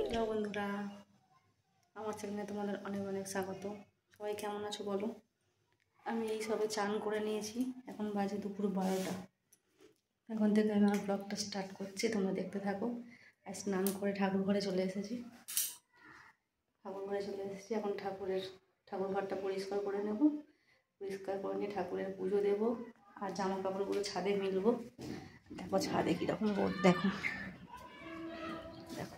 Hello বন্ধুরা, আমার চ্যানেলে তোমাদের অনেক অনেক স্বাগত। সবাই কেমন আছো বলো? আমি এই সবে চান করে নিয়েছি, এখন বাজে দুপুর 12টা। এখন থেকে আমি আমার ব্লগটা স্টার্ট করছি, তোমরা দেখতে থাকো। আর স্নান করে ঠাকুর ঘরে চলে এসেছি। এখন ঠাকুর ঘরটা পরিষ্কার করে নেব। পরিষ্কার করে নিয়ে ঠাকুরের পুজো দেবো, আর জামা কাপড়গুলো ছাদে মিলবো। দেখো ছাদে কীরকম রোদ, দেখো দেখো।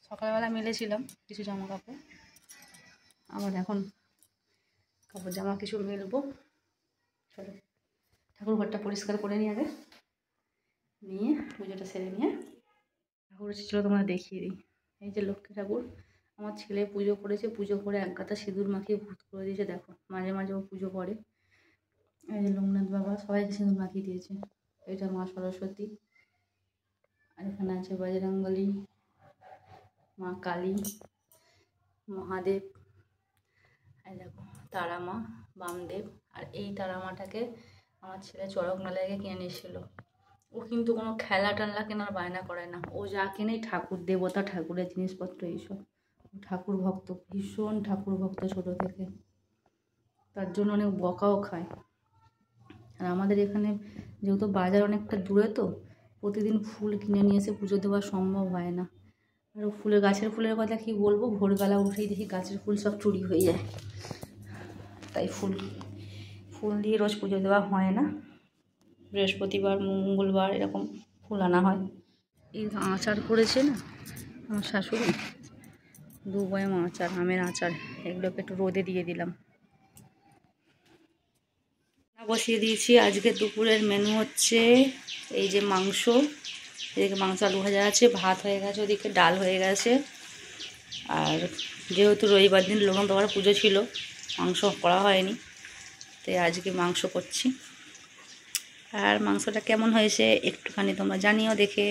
সকালবেলা মিলেছিলাম কিছু জামা কাপড়, আবার এখন কাপড় জামা কিছু মেলবো। চলো ঠাকুর ঘরটা পরিষ্কার করে নিয়ে আগে, নিয়ে পুজোটা সেরে নিয়ে ঠাকুর এসেছিলো তোমরা দেখিয়ে দিই। এই যে লক্ষ্মী ঠাকুর, আমার ছেলে পুজো করেছে, পুজো করে এক গাঁথা সিঁদুর মাখিয়ে ভূত করে দিয়েছে। দেখো মাঝে মাঝে ও পুজো করে। এই যে লোকনাথ বাবা সবাইকে সিঁদুর মাখিয়ে দিয়েছে। এটা মা সরস্বতী, আর এখানে আছে বজরংবলী, মা কালী, মহাদেব, এই দেখো তারা মা, বামদেব। আর এই তারা মাটাকে আমার ছেলে চড়ক মেলায় কিনে নিয়েছিল। ও কিন্তু কোনো খেলা টাল্লা কেনার বায়না করে না, ও যা কিনে ঠাকুর দেবতা ঠাকুরের জিনিসপত্র এইসব। ঠাকুর ভক্ত, ভীষণ ঠাকুর ভক্ত ছোট থেকে, তার জন্য অনেক বকাও খায়। আর আমাদের এখানে যেহেতু বাজার অনেকটা দূরে, তো প্রতিদিন ফুল কিনে নিয়ে এসে পুজো দেওয়া সম্ভব হয় না। আর গাছের ফুলের কথা কি বলবো, ভোরবেলা উঠেই দেখি গাছের ফুল সব চুরি হয়ে যায়। তাই ফুল দিয়ে রোজ পুজো দেওয়া হয় না। বৃহস্পতিবার মঙ্গলবার এরকম ফুল আনা হয়। এই আচার করেছে না আমার শাশুড়ি, 2 বয়াম আচার, আমের আচার, এগুলোকে একটু রোদে দিয়ে দিলাম। বসিয়ে দিয়েছি। আজকে দুপুরের মেনু হচ্ছে এই যে মাংস, এদিকে মাংস আলু ভাজা আছে, ভাত হয়ে গেছে, ওদিকে ডাল হয়ে গেছে। আর যেহেতু রবিবার দিন লোকনাথ বাবার পুজো ছিল, মাংস করা হয়নি, তাই আজকে মাংস করছি। আর মাংসটা কেমন হয়েছে একটুখানি তোমরা জানিও দেখে।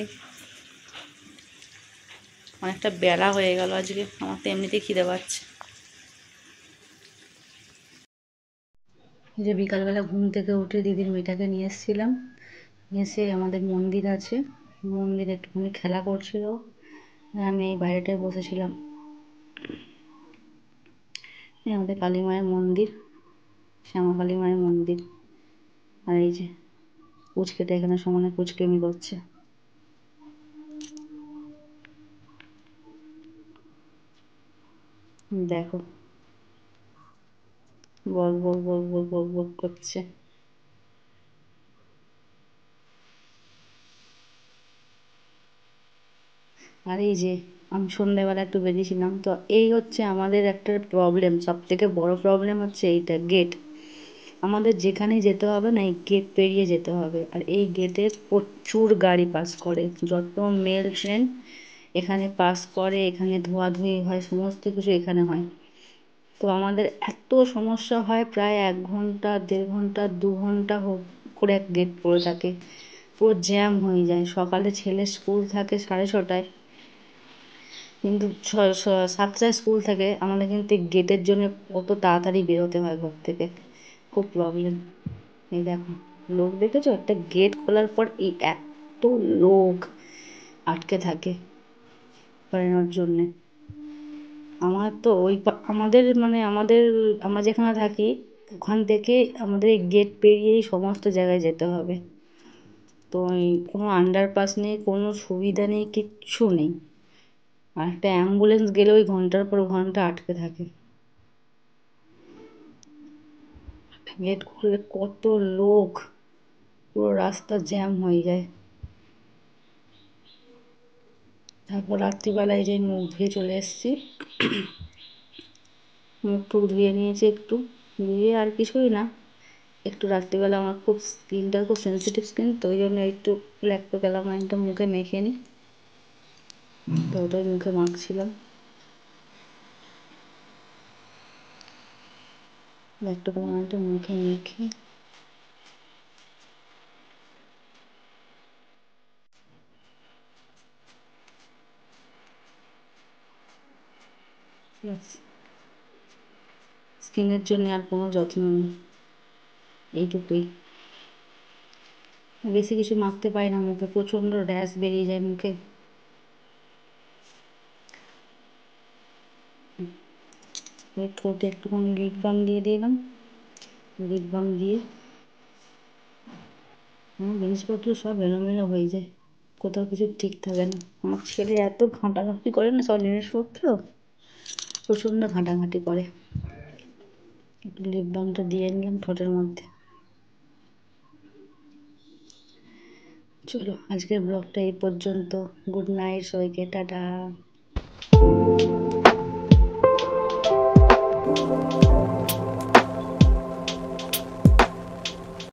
অনেকটা বেলা হয়ে গেল আজকে, আমার তো এমনিতেই খিদে পাচ্ছে। যে বিকালবেলা ঘুম থেকে উঠে দিদির মেয়েটাকে নিয়ে এসেছিলাম, এসে আমাদের মন্দির আছে, মন্দিরে একটুখানি খেলা করছিল, আমি এই বাইরেটায় বসেছিলাম। আমাদের কালী মায়ের মন্দির, শ্যামা কালী মায়ের মন্দির। আর এই যে পুচকেটা এখানে সমানে পুচকেমি করছে। দেখো বল বল বল বল বল বল করছে। আর এই যে আমি সন্ধ্যেবেলা একটু বেরিয়েছিলাম, তো এই হচ্ছে আমাদের একটা প্রবলেম, সব থেকে বড় প্রবলেম হচ্ছে এইটা, গেট। আমাদের যেখানেই যেতে হবে না, এই গেট পেরিয়ে যেতে হবে। আর এই গেটে প্রচুর গাড়ি পাস করে, যত মেল ট্রেন এখানে পাস করে, এখানে ধোয়াধুয়ি হয়, সমস্ত কিছু এখানে হয়। তো আমাদের এত সমস্যা হয়, প্রায় 1 ঘন্টা 1.5 ঘন্টা 2 ঘন্টা করে এক গেট পড়ে থাকে, পুরো জ্যাম হয়ে যায়। সকালে ছেলের স্কুল থাকে 6:30টায়, কিন্তু 7টায় স্কুল থাকে, আমাদের কিন্তু গেটের জন্য কত তাড়াতাড়ি বেরোতে হয় ঘর থেকে, খুব প্রবলেম। এই দেখো লোক দেখেছো, একটা গেট খোলার পর এই এত লোক আটকে থাকে বেরোনোর জন্যে। আমার তো আমাদের আমরা যেখানে থাকি ওখান থেকে আমাদের এই গেট পেরিয়েই সমস্ত জায়গায় যেতে হবে। তো কোনো আন্ডারপাস নেই, কোনো সুবিধা নেই, কিচ্ছু নেই। আর একটা অ্যাম্বুলেন্স গেলে ওই ঘন্টার পর ঘন্টা আটকে থাকে। গেট খুলে কত লোক, পুরো রাস্তা জ্যাম হয়ে যায়। তারপর রাত্রিবেলায় যে মুখ ধুয়ে চলে এসেছি, মুখ টুক ধুয়ে নিয়েছি একটু, ধুয়ে আর কিছুই না, একটু রাত্রিবেলা আমার খুব স্কিনটা খুব সেন্সিটিভ স্কিন, তো ওই জন্য একটু ল্যাক্টোক্যালামাইনটা মুখে মেখে নিই, তো ওটাই মুখে মাখছিলাম। ল্যাক্টোক্যালামাইনটা মুখে মেখে স্কিনের জন্য আর কোনো যত্ন নেই, এইটুকুই। বেশি কিছু মাখতে পারি না মুখে, প্রচণ্ড র্যাশ বেরিয়ে যায় মুখে। ঠোঁটে একটুখানি লিপ বাম দিয়ে দিলাম, লিপ বাম দিয়ে আমার জিনিসপত্র সব এলোমেলো হয়ে যায়, কোথাও কিছু ঠিক থাকে না। আমার ছেলে এত ঘাঁটাঘাঁটি করে না সব জিনিসপত্র, প্রচণ্ড ঘাঁটাঘাঁটি করে। একটু লিপ বামটা দিয়ে নিলাম ঠোঁটের মধ্যে। চলো আজকের ব্লগটা এই পর্যন্ত। গুড নাইট সবাইকে, টাটা।